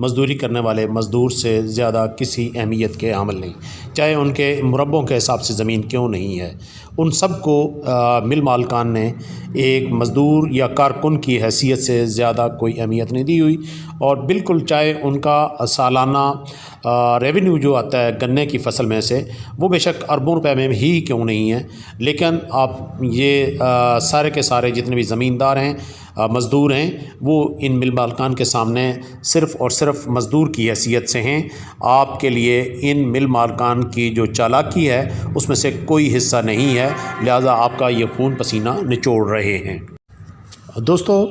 مزدوری کرنے والے مزدور سے زیادہ کسی اہمیت کے حامل نہیں، چاہے ان کے مربوں کے حساب سے زمین کیوں نہیں ہے۔ ان سب کو مل مالکان نے ایک مزدور یا کارکن کی حیثیت سے زیادہ کوئی اہمیت نہیں دی ہوئی، اور بالکل چاہے ان کا سالانہ ریونیو جو آتا ہے گنے کی فصل میں سے وہ بے شک اربوں روپے میں ہی کیوں نہیں ہے، لیکن آپ یہ سارے کے سارے جتنے بھی زمیندار ہیں، مزدور ہیں، وہ ان مل مالکان کے سامنے صرف اور صرف مزدور کی حیثیت سے ہیں۔ آپ کے لیے ان مل مالکان کی جو چالاکی ہے اس میں سے کوئی حصہ نہیں ہے، لہذا آپ کا یہ خون پسینہ نچوڑ رہے ہیں۔ دوستو،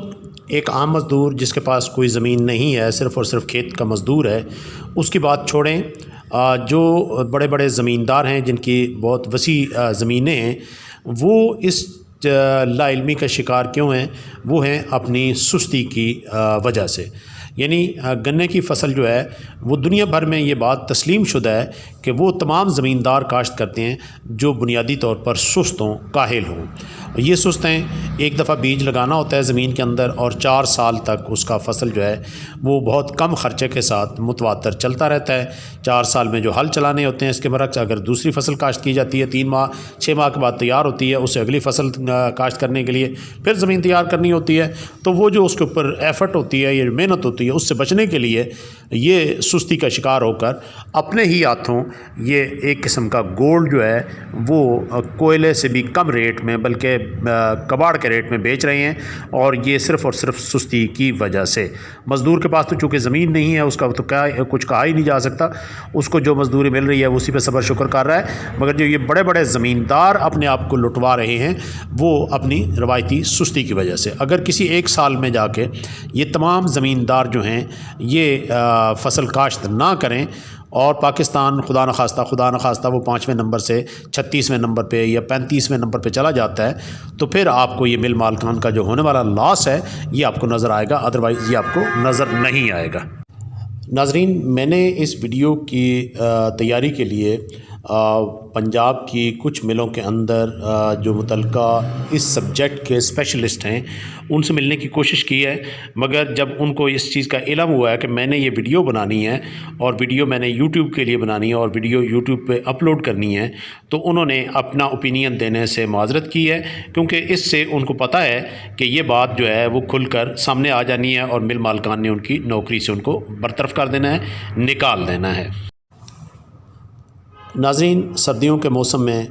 ایک عام مزدور جس کے پاس کوئی زمین نہیں ہے، صرف اور صرف کھیت کا مزدور ہے، اس کی بات چھوڑیں۔ جو بڑے بڑے زمیندار ہیں جن کی بہت وسیع زمینیں ہیں، وہ اس لا علمی کا شکار کیوں ہیں؟ وہ ہیں اپنی سستی کی وجہ سے۔ یعنی گنے کی فصل جو ہے وہ دنیا بھر میں یہ بات تسلیم شدہ ہے کہ وہ تمام زمیندار کاشت کرتے ہیں جو بنیادی طور پر سست ہوں، کاہل ہوں۔ یہ سست ہیں، ایک دفعہ بیج لگانا ہوتا ہے زمین کے اندر اور 4 سال تک اس کا فصل جو ہے وہ بہت کم خرچے کے ساتھ متواتر چلتا رہتا ہے۔ 4 سال میں جو ہل چلانے ہوتے ہیں، اس کے برعکس اگر دوسری فصل کاشت کی جاتی ہے 3 ماہ 6 ماہ کے بعد تیار ہوتی ہے، اسے اگلی فصل کاشت کرنے کے لیے پھر زمین تیار کرنی ہوتی ہے، تو وہ جو اس کے اوپر ایفرٹ ہوتی ہے، یہ محنت ہوتی ہے، اس سے بچنے کے لیے یہ سستی کا شکار ہو کر اپنے ہی ہاتھوں یہ ایک قسم کا گولڈ جو ہے وہ کوئلے سے بھی کم ریٹ میں بلکہ کباڑ کے ریٹ میں بیچ رہے ہیں، اور یہ صرف اور صرف سستی کی وجہ سے۔ مزدور کے پاس تو چونکہ زمین نہیں ہے، اس کا تو کچھ کہا ہی نہیں جا سکتا، اس کو جو مزدوری مل رہی ہے اسی پہ صبر شکر کر رہا ہے، مگر جو یہ بڑے بڑے زمیندار اپنے آپ کو لٹوا رہے ہیں وہ اپنی روایتی سستی کی وجہ سے۔ اگر کسی ایک سال میں جا کے یہ تمام زمیندار جو ہیں یہ فصل کاشت نہ کریں اور پاکستان خدا نخواستہ وہ 5ویں نمبر سے 36ویں نمبر پہ یا 35ویں نمبر پہ چلا جاتا ہے، تو پھر آپ کو یہ مل مالکان کا جو ہونے والا لاس ہے یہ آپ کو نظر آئے گا، ادروائز یہ آپ کو نظر نہیں آئے گا۔ ناظرین، میں نے اس ویڈیو کی تیاری کے لیے پنجاب کی کچھ ملوں کے اندر جو متعلقہ اس سبجیکٹ کے اسپیشلسٹ ہیں ان سے ملنے کی کوشش کی ہے، مگر جب ان کو اس چیز کا علم ہوا ہے کہ میں نے یہ ویڈیو بنانی ہے اور ویڈیو میں نے یوٹیوب کے لیے بنانی ہے اور ویڈیو یوٹیوب پہ اپلوڈ کرنی ہے، تو انہوں نے اپنا اوپینین دینے سے معذرت کی ہے، کیونکہ اس سے ان کو پتہ ہے کہ یہ بات جو ہے وہ کھل کر سامنے آ جانی ہے اور مل مالکان نے ان کی نوکری سے ان کو برطرف کر دینا ہے، نکال دینا ہے۔ ناظرین، سردیوں کے موسم میں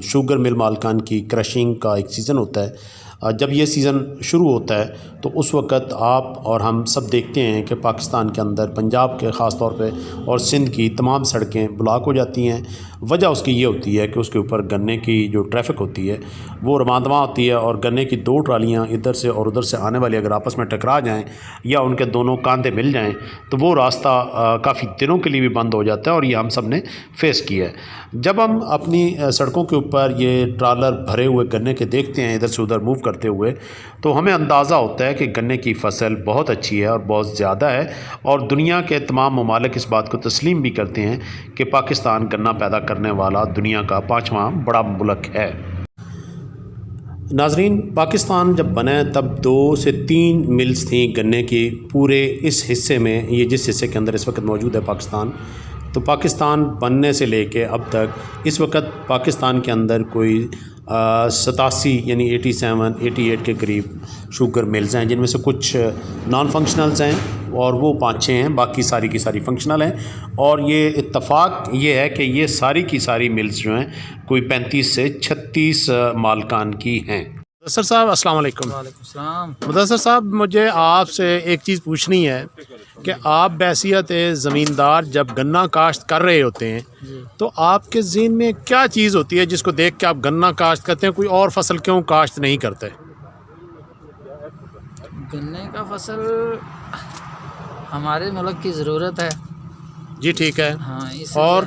شوگر مل مالکان کی کرشنگ کا ایک سیزن ہوتا ہے۔ جب یہ سیزن شروع ہوتا ہے تو اس وقت آپ اور ہم سب دیکھتے ہیں کہ پاکستان کے اندر پنجاب کے خاص طور پہ اور سندھ کی تمام سڑکیں بلاک ہو جاتی ہیں۔ وجہ اس کی یہ ہوتی ہے کہ اس کے اوپر گنے کی جو ٹریفک ہوتی ہے وہ رواں ہوتی ہے، اور گنے کی 2 ٹرالیاں ادھر سے اور ادھر سے آنے والی اگر آپس میں ٹکرا جائیں یا ان کے دونوں کاندھے مل جائیں تو وہ راستہ کافی دنوں کے لیے بھی بند ہو جاتا ہے، اور یہ ہم سب نے فیس کیا ہے۔ جب ہم اپنی سڑکوں کے اوپر یہ ٹرالر بھرے ہوئے گنے کے دیکھتے ہیں ادھر سے ادھر موو کرتے ہوئے، تو ہمیں اندازہ ہوتا ہے کہ گنے کی فصل بہت اچھی ہے اور بہت زیادہ ہے، اور دنیا کے تمام ممالک اس بات کو تسلیم بھی کرتے ہیں کہ پاکستان گنا پیدا کرنے والا دنیا کا 5واں بڑا ملک ہے۔ ناظرین، پاکستان جب بنا تب 2 سے 3 ملز تھیں گنے کی پورے اس حصے میں، یہ جس حصے کے اندر اس وقت موجود ہے پاکستان۔ تو پاکستان بننے سے لے کے اب تک اس وقت پاکستان کے اندر کوئی 87 یعنی 88 کے قریب شوگر ملز ہیں، جن میں سے کچھ نان فنکشنلز ہیں اور وہ 5-6 ہیں، باقی ساری کی ساری فنکشنل ہیں۔ اور یہ اتفاق یہ ہے کہ یہ ساری کی ساری ملز جو ہیں کوئی 35 سے 36 مالکان کی ہیں۔ مدثر صاحب السلام علیکم۔ وعلیکم السلام۔ مدثر صاحب، مجھے آپ سے ایک چیز پوچھنی ہے کہ آپ بحیثیت زمیندار جب گنا کاشت کر رہے ہوتے ہیں تو آپ کے ذہن میں کیا چیز ہوتی ہے جس کو دیکھ کے آپ گنا کاشت کرتے ہیں، کوئی اور فصل کیوں کاشت نہیں کرتے؟ گنے کا فصل ہمارے ملک کی ضرورت ہے۔ جی ٹھیک ہے، ہاں، اور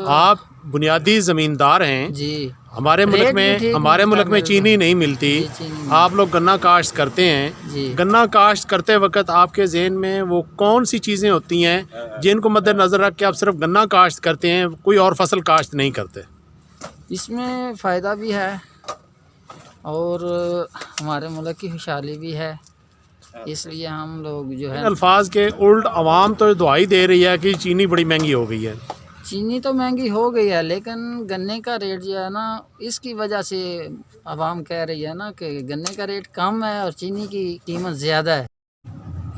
آپ بنیادی زمیندار ہیں۔ جی، ہمارے ملک میں چینی نہیں ملتی، آپ لوگ گنا کاشت کرتے ہیں۔ گنا کاشت کرتے وقت آپ کے ذہن میں وہ کون سی چیزیں ہوتی ہیں جن کو مد نظر رکھ کے آپ صرف گنا کاشت کرتے ہیں، کوئی اور فصل کاشت نہیں کرتے؟ اس میں فائدہ بھی ہے اور ہمارے ملک کی خوشحالی بھی ہے، اس لیے ہم لوگ جو ہے الفاظ کے الٹ عوام تو دعائی دے رہی ہے کہ چینی بڑی مہنگی ہو گئی ہے. چینی تو مہنگی ہو گئی ہے، لیکن گنے کا ریٹ جو ہے نا اس کی وجہ سے عوام کہہ رہی ہے نا کہ گنے کا ریٹ کم ہے اور چینی کی قیمت زیادہ ہے.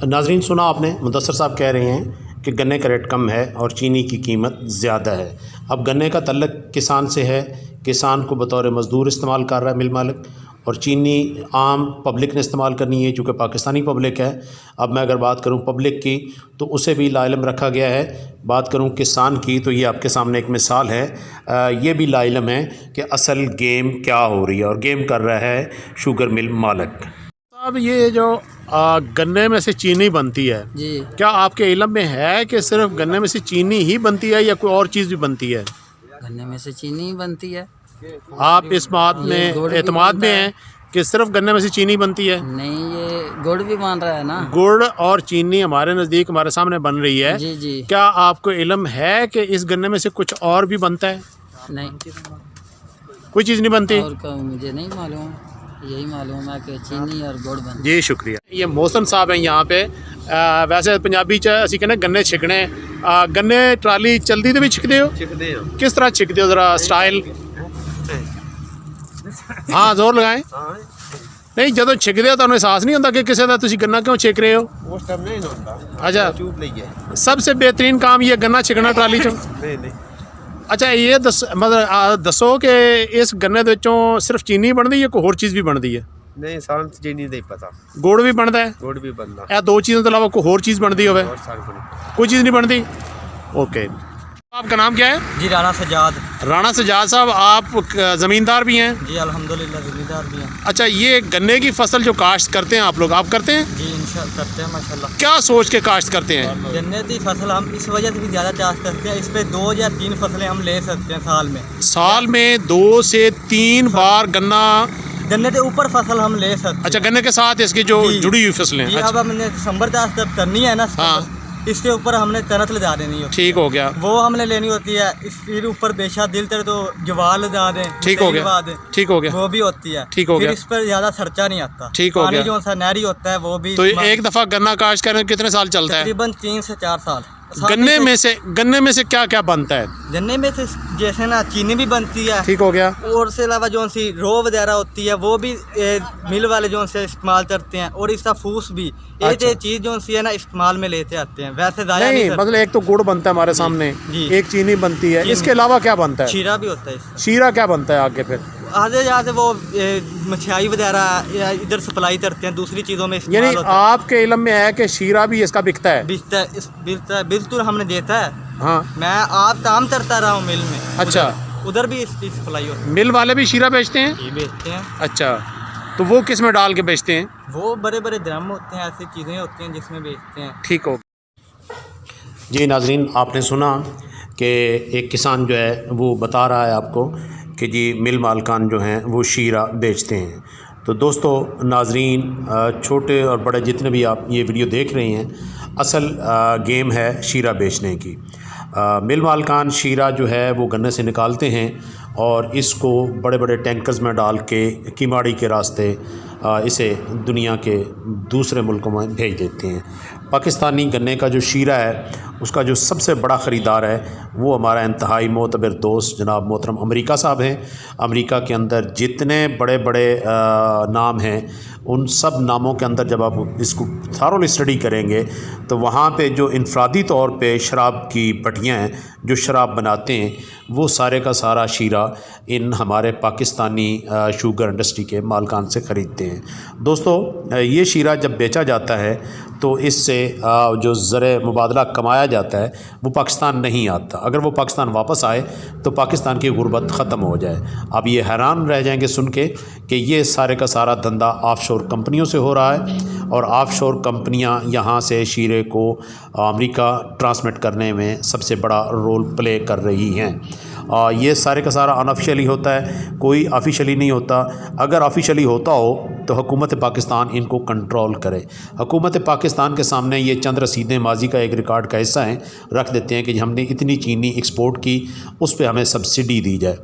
ناظرین سنا آپ نے، مدثر صاحب کہہ رہے ہیں کہ گنے کا ریٹ کم ہے اور چینی کی قیمت زیادہ ہے. اب گنے کا تعلق کسان سے ہے، کسان کو بطور مزدور استعمال کر رہا ہے مل مالک، اور چینی عام پبلک نے استعمال کرنی ہے چونکہ پاکستانی پبلک ہے. اب میں اگر بات کروں پبلک کی تو اسے بھی لاعلم رکھا گیا ہے. بات کروں کسان کی تو یہ آپ کے سامنے ایک مثال ہے. یہ بھی لاعلم ہے کہ اصل گیم کیا ہو رہی ہے، اور گیم کر رہا ہے شوگر مل مالک. اب یہ جو گنے میں سے چینی بنتی ہے، جی کیا آپ کے علم میں ہے کہ صرف گنے میں سے چینی ہی بنتی ہے یا کوئی اور چیز بھی بنتی ہے؟ گنے میں سے چینی بنتی ہے. آپ اس بات میں گڑ بھی اعتماد بنتا میں ہے. ہیں کہ صرف گنے میں سے چینی بنتی ہے؟ نہیں، یہ گڑ بھی بن رہا ہے نا. گڑ اور چینی ہمارے نزدیک ہمارے سامنے بن رہی ہے. جی جی. کیا آپ کو علم ہے کہ اس گنے میں سے کچھ اور بھی بنتا ہے؟ نہیں، کوئی چیز نہیں بنتی؟ اور کا مجھے نہیں معلوم، یہی معلوم ہے کہ چینی اور گڑ بنتا ہے. جی شکریہ. یہ محسن صاحب ہیں یہاں پہ. ویسے پنجابی اسی کہنے گنے چھکنے. گنے ٹرالی چلتی تو بھی چھکتے ہو؟ کس طرح چھکتے ہو ذرا سٹائل؟ ہاں زور لگائیں. نہیں جدو چھکتے ہو تو احساس نہیں ہوتا کہ کسی کا تسی گنا کیوں چھک رہے ہو؟ اچھا سب سے بہترین کام یہ گنا چھکنا ٹرالی چوں؟ اچھا یہ مطلب دسو کہ اس گنے دے وچوں صرف چینی بنتی ہے یا کوئی اور چیز بھی بنتی ہے؟ نہیں سان چینی نہیں پتا. گڑ بھی بنتا ہے؟ گڑ بھی بننا. یہ دو چیزوں کے علاوہ کوئی اور چیز بنتی ہوئے؟ اور سان کو نہیں. کوئی چیز نہیں بنتی. اوکے. آپ کا نام کیا ہے؟ جی رانا سجاد. رانا سجاد صاحب آپ زمیندار بھی ہیں؟ جی الحمدللہ زمیندار بھی ہیں. اچھا یہ گنے کی فصل جو کاشت کرتے ہیں آپ لوگ، آپ کرتے ہیں؟ جی انشاءاللہ کرتے ہیں ماشاءاللہ. کیا سوچ کے کاشت کرتے ہیں؟ گنے کی فصل ہم اس وجہ سے بھی زیادہ چاش کرتے ہیں، اس پہ 2 یا 3 فصلیں ہم لے سکتے ہیں سال میں. سال میں 2 سے 3 بار گنا؟ گنے کے اوپر فصل ہم لے سکتے ہیں. اچھا گنے کے ساتھ اس کی جو جی. جڑی ہوئی فصلیں. جی اب ہم نے دسمبر چاش جب کرنی ہے نا ہاں. اس کے اوپر ہم نے کنت لگا دینی ہوتی ہے. ٹھیک ہو گیا. وہ ہم نے لینی ہوتی ہے. اس کے اوپر بیشا دل تر تو جوال لگا دیں. ٹھیک ہو گیا. ٹھیک ہو گیا. وہ بھی ہوتی ہے. ٹھیک ہو گیا. پھر اس پر زیادہ خرچہ نہیں آتا. ٹھیک ہو گیا. پانی جو سا نہری ہوتا ہے وہ بھی. تو ایک دفعہ گنا کاشت کرنے کتنے سال چلتا ہے؟ تقریباً 3 سے 4 سال. گنے میں سے کیا کیا بنتا ہے؟ گنے میں سے جیسے نا چینی بھی بنتی ہے. ٹھیک ہو گیا. اور اس کے علاوہ جو سی رو وغیرہ ہوتی ہے وہ بھی مل والے جو سے استعمال کرتے ہیں. اور اس کا پھوس بھی ایک چیز جو سی ہے نا استعمال میں لیتے آتے ہیں. ویسے ضائع نہیں مطلب ایک تو گڑ بنتا ہے ہمارے سامنے، ایک چینی بنتی ہے، اس کے علاوہ کیا بنتا ہے؟ شیرہ بھی ہوتا ہے. شیرہ کیا بنتا ہے آگے؟ پھر آگے جا سے وہ مٹھائی وغیرہ ادھر سپلائی کرتے ہیں دوسری چیزوں میں استعمال یعنی ہوتا ہے. آپ کے علم میں ہے کہ شیرہ بھی اس کا بکتا ہے؟ بالکل ہم نے دیتا ہے. ہاں میں آپ کام کرتا رہا ہوں مل میں. اچھا ادھر بھی اس کی سپلائی ہوتی ہے. مل والے بھی شیرہ بیچتے ہیں؟ یہ بیچتے ہیں. اچھا تو وہ کس میں ڈال کے بیچتے ہیں؟ وہ بڑے بڑے ڈرم ہوتے ہیں، ایسی چیزیں ہوتی ہیں جس میں بیچتے ہیں. ٹھیک ہو. جی ناظرین آپ نے سنا کہ ایک کسان جو ہے وہ بتا رہا ہے آپ کو کہ جی مل مالکان جو ہیں وہ شیرہ بیچتے ہیں. تو دوستو ناظرین چھوٹے اور بڑے جتنے بھی آپ یہ ویڈیو دیکھ رہے ہیں، اصل گیم ہے شیرہ بیچنے کی. مل مالکان شیرہ جو ہے وہ گنے سے نکالتے ہیں اور اس کو بڑے بڑے ٹینکرز میں ڈال کے کیماڑی کے راستے اسے دنیا کے دوسرے ملکوں میں بھیج دیتے ہیں. پاکستانی گنے کا جو شیرہ ہے اس کا جو سب سے بڑا خریدار ہے وہ ہمارا انتہائی معتبر دوست جناب محترم امریکہ صاحب ہیں. امریکہ کے اندر جتنے بڑے بڑے نام ہیں ان سب ناموں کے اندر جب آپ اس کو تھارول اسٹڈی کریں گے تو وہاں پہ جو انفرادی طور پہ شراب کی بٹیاں ہیں جو شراب بناتے ہیں وہ سارے کا سارا شیرہ ان ہمارے پاکستانی شوگر انڈسٹری کے مالکان سے خریدتے ہیں. دوستو یہ شیرہ جب بیچا جاتا ہے تو اس سے جو زر مبادلہ کمایا جاتا ہے وہ پاکستان نہیں آتا. اگر وہ پاکستان واپس آئے تو پاکستان کی غربت ختم ہو جائے. آپ یہ حیران رہ جائیں گے سن کے کہ یہ سارے کا سارا دھندا آف شور کمپنیوں سے ہو رہا ہے اور آف شور کمپنیاں یہاں سے شیرے کو امریکہ ٹرانسمٹ کرنے میں سب سے بڑا رول پلے کر رہی ہیں. یہ سارے کا سارا انآفیشلی ہوتا ہے، کوئی آفیشلی نہیں ہوتا. اگر آفیشلی ہوتا ہو تو حکومت پاکستان ان کو کنٹرول کرے. حکومت پاکستان کے سامنے یہ چند رسیدیں ماضی کا ایک ریکارڈ کا حصہ ہیں، رکھ دیتے ہیں کہ ہم نے اتنی چینی ایکسپورٹ کی، اس پہ ہمیں سبسڈی دی جائے.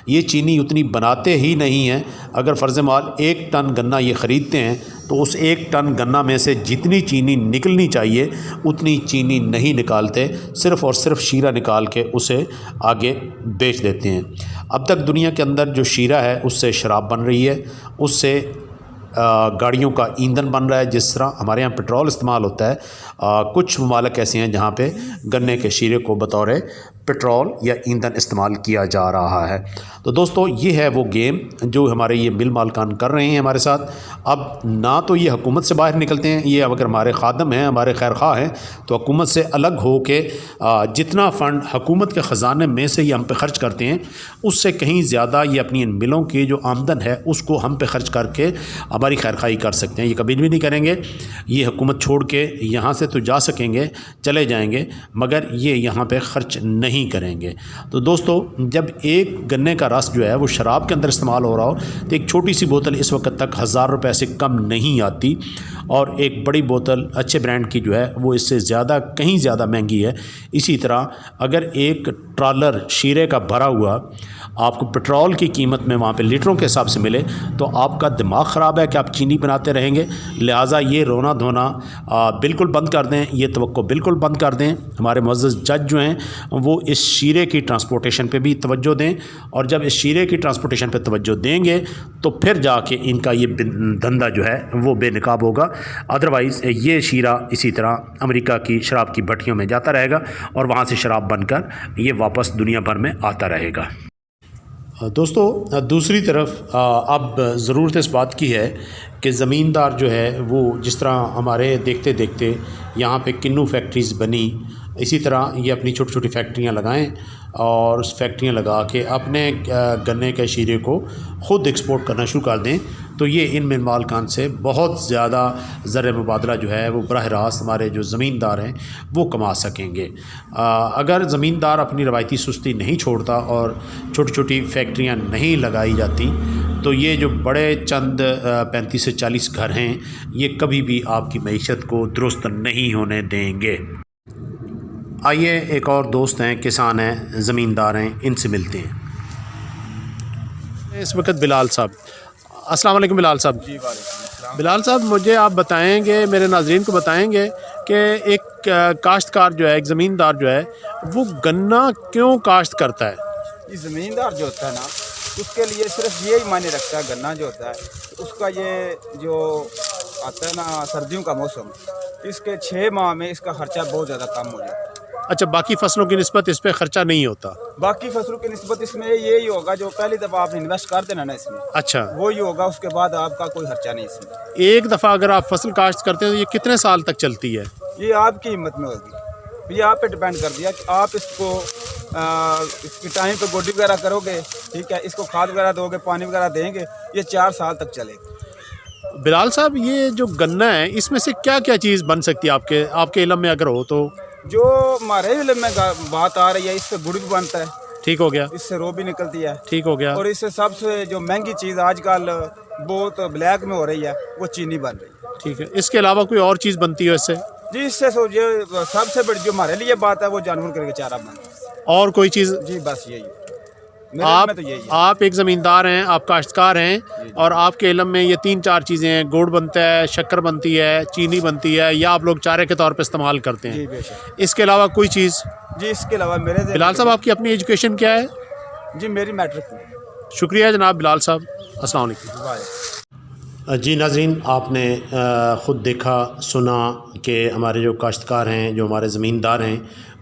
یہ چینی اتنی بناتے ہی نہیں ہیں. اگر فرض مال 1 ٹن گنا یہ خریدتے ہیں تو اس 1 ٹن گنا میں سے جتنی چینی نکلنی چاہیے اتنی چینی نہیں نکالتے، صرف اور صرف شیرہ نکال کے اسے آگے بیچ دیتے ہیں۔ اب تک دنیا کے اندر جو شیرہ ہے اس سے شراب بن رہی ہے، اس سے گاڑیوں کا ایندھن بن رہا ہے، جس طرح ہمارے یہاں پٹرول استعمال ہوتا ہے۔ کچھ ممالک ایسے ہیں جہاں پہ گنے کے شیرے کو بطور پٹرول یا ایندھن استعمال کیا جا رہا ہے۔ تو دوستو یہ ہے وہ گیم جو ہمارے یہ مل مالکان کر رہے ہیں ہمارے ساتھ۔ اب نہ تو یہ حکومت سے باہر نکلتے ہیں، یہ اگر ہمارے خادم ہیں، ہمارے خیر خواہ ہیں، تو حکومت سے الگ ہو کے جتنا فنڈ حکومت کے خزانے میں سے یہ ہم پہ خرچ کرتے ہیں اس سے کہیں زیادہ یہ اپنی ان ملوں کی جو آمدن ہے اس کو ہم پہ خرچ کر کے ہماری خیر خواہی کر سکتے ہیں۔ یہ کبھی بھی نہیں کریں گے۔ یہ حکومت چھوڑ کے یہاں سے تو جا سکیں گے، چلے جائیں گے، مگر یہ یہاں پہ خرچ نہیں کریں گے۔ تو دوستو جب ایک گنے کا رس جو ہے وہ شراب کے اندر استعمال ہو رہا ہو تو ایک چھوٹی سی بوتل اس وقت تک 1000 روپے سے کم نہیں آتی، اور ایک بڑی بوتل اچھے برانڈ کی جو ہے وہ اس سے زیادہ کہیں زیادہ مہنگی ہے۔ اسی طرح اگر ایک ٹرالر شیرے کا بھرا ہوا آپ کو پٹرول کی قیمت میں وہاں پہ لیٹروں کے حساب سے ملے تو آپ کا دماغ خراب ہے کہ آپ چینی بناتے رہیں گے۔ لہٰذا یہ رونا دھونا بالکل بند کر دیں، یہ توقع بالکل بند کر دیں۔ ہمارے معزز جج جو ہیں وہ اس شیرے کی ٹرانسپورٹیشن پہ بھی توجہ دیں، اور جب اس شیرے کی ٹرانسپورٹیشن پہ توجہ دیں گے تو پھر جا کے ان کا یہ دھندا جو ہے وہ بے نقاب ہوگا۔ ادروائز یہ شیرہ اسی طرح امریکہ کی شراب کی بھٹیوں میں جاتا رہے گا اور وہاں سے شراب بن کر یہ واپس دنیا بھر میں آتا رہے گا۔ دوستو دوسری طرف اب ضرورت اس بات کی ہے کہ زمیندار جو ہے وہ جس طرح ہمارے دیکھتے دیکھتے یہاں پہ کنو فیکٹریز بنی، اسی طرح یہ اپنی چھوٹی چھوٹی فیکٹریاں لگائیں اور اس فیکٹریاں لگا کے اپنے گنے کے شیرے کو خود ایکسپورٹ کرنا شروع کر دیں تو یہ ان مل مالکان سے بہت زیادہ زر مبادلہ جو ہے وہ براہ راست ہمارے جو زمیندار ہیں وہ کما سکیں گے۔ اگر زمیندار اپنی روایتی سستی نہیں چھوڑتا اور چھوٹی چھوٹی فیکٹریاں نہیں لگائی جاتی تو یہ جو بڑے چند 35 سے 40 گھر ہیں یہ کبھی بھی آپ کی معیشت کو درست نہیں ہونے دیں گے۔ آئیے ایک اور دوست ہیں، کسان ہیں، زمیندار ہیں، ان سے ملتے ہیں۔ اس وقت بلال صاحب، السلام علیکم بلال صاحب۔ جی وعلیکم السلام۔ بلال صاحب مجھے آپ بتائیں گے، میرے ناظرین کو بتائیں گے کہ ایک کاشتکار جو ہے، ایک زمیندار جو ہے وہ گنا کیوں کاشت کرتا ہے؟ یہ زمیندار جو ہوتا ہے نا اس کے لیے صرف یہی معنی رکھتا ہے، گنا جو ہوتا ہے اس کا یہ جو آتا ہے نا سردیوں کا موسم، اس کے 6 ماہ میں اس کا خرچہ بہت زیادہ کم ہو جاتا ہے۔ اچھا، باقی فصلوں کی نسبت اس پہ خرچہ نہیں ہوتا؟ باقی فصلوں کی نسبت اس میں یہی ہوگا جو پہلی دفعہ آپ انویسٹ کرتے نا اس میں، اچھا، وہی ہوگا، اس کے بعد آپ کا کوئی خرچہ نہیں اس میں۔ ایک دفعہ اگر آپ فصل کاشت کرتے ہیں تو یہ کتنے سال تک چلتی ہے؟ یہ آپ کی ہمت میں ہوگی، یہ آپ پہ ڈپینڈ کر دیا کہ آپ اس کو اس کی ٹائم پہ گوڈی وغیرہ کرو گے، ٹھیک ہے، اس کو کھاد وغیرہ دو گے، پانی وغیرہ دیں گے، یہ 4 سال تک چلے گا۔ بلال صاحب یہ جو گنا ہے اس میں سے کیا کیا چیز بن سکتی ہے آپ کے علم میں اگر ہو تو؟ جو ہمارے علم میں بات آ رہی ہے اس سے گڑ بھی بنتا ہے، ٹھیک ہو گیا، اس سے رو بھی نکلتی ہے، ٹھیک ہو گیا، اور اس سے سب سے جو مہنگی چیز آج کل بہت بلیک میں ہو رہی ہے وہ چینی بن رہی ہے۔ ٹھیک ہے، اس کے علاوہ کوئی اور چیز بنتی ہے اس سے؟ جی اس سے سب سے بڑی جو ہمارے لیے بات ہے وہ جانور کر کے چارہ بنتا ہے۔ اور کوئی چیز؟ جی بس یہی ہے، میرے علم میں تو یہی ہے۔ آپ ایک زمیندار ہیں، آپ کاشتکار ہیں، اور آپ کے علم میں یہ 3-4 چیزیں ہیں، گڑ بنتا ہے، شکر بنتی ہے، چینی بنتی ہے، یا آپ لوگ چارے کے طور پہ استعمال کرتے ہیں؟ جی بے شک۔ اس کے علاوہ کوئی چیز؟ جی اس کے علاوہ میرے بلال صاحب آپ کی اپنی ایجوکیشن کیا ہے؟ جی میری میٹرک میں۔ شکریہ جناب بلال صاحب، السلام علیکم۔ جی ناظرین، آپ نے خود دیکھا سنا کہ ہمارے جو کاشتکار ہیں، جو ہمارے زمیندار ہیں،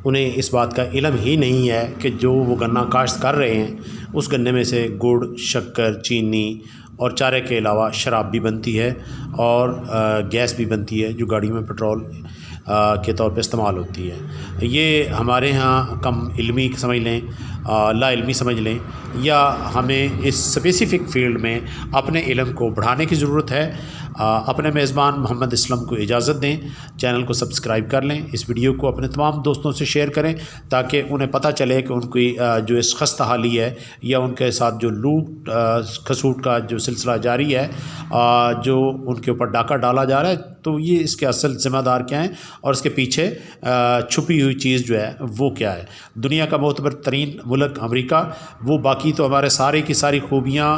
انہیں اس بات کا علم ہی نہیں ہے کہ جو وہ گنا کاشت کر رہے ہیں اس گنے میں سے گڑ، شکر، چینی اور چارے کے علاوہ شراب بھی بنتی ہے اور گیس بھی بنتی ہے جو گاڑیوں میں پٹرول کے طور پہ استعمال ہوتی ہے۔ یہ ہمارے ہاں کم علمی سمجھ لیں، لا علمی سمجھ لیں، یا ہمیں اس اسپیسیفک فیلڈ میں اپنے علم کو بڑھانے کی ضرورت ہے۔ اپنے میزبان محمد اسلم کو اجازت دیں، چینل کو سبسکرائب کر لیں، اس ویڈیو کو اپنے تمام دوستوں سے شیئر کریں تاکہ انہیں پتہ چلے کہ ان کی جو اس خستہ حالی ہے یا ان کے ساتھ جو لوٹ کھسوٹ کا جو سلسلہ جاری ہے، جو ان کے اوپر ڈاکہ ڈالا جا رہا ہے، تو تو یہ اس کے اصل ذمہ دار کیا ہیں اور اس کے پیچھے چھپی ہوئی چیز جو ہے وہ کیا ہے. دنیا کا معتبر ترین ملک امریکہ، وہ باقی تو ہمارے سارے کی ساری خوبیاں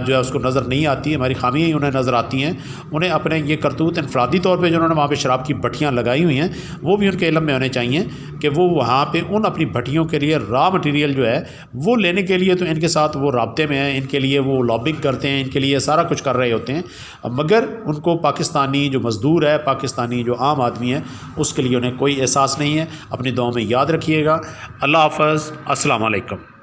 جو ہے اس کو نظر نہیں آتی، ہماری خامیاں ہی انہیں نظر آتی ہیں. انہیں اپنے یہ کرتوت انفرادی طور پہ جو انہوں نے وہاں پہ شراب کی بھٹیاں لگائی ہوئی ہیں وہ بھی ان کے علم میں ہونے چاہیے کہ وہ وہاں پہ ان اپنی بھٹیوں کے لیے را مٹیریل جو ہے وہ لینے کے لیے تو ان کے ساتھ وہ رابطے میں ہیں، ان کے لیے وہ لابنگ کرتے ہیں، ان کے لیے سارا کچھ کر رہے ہوتے ہیں، مگر ان کو پاکستانی جو مزدور ہے، پاکستانی جو عام آدمی ہے، اس کے لیے انہیں کوئی احساس نہیں ہے. اپنی دعاؤں میں یاد رکھیے گا. اللہ حافظ. السلام علیکم.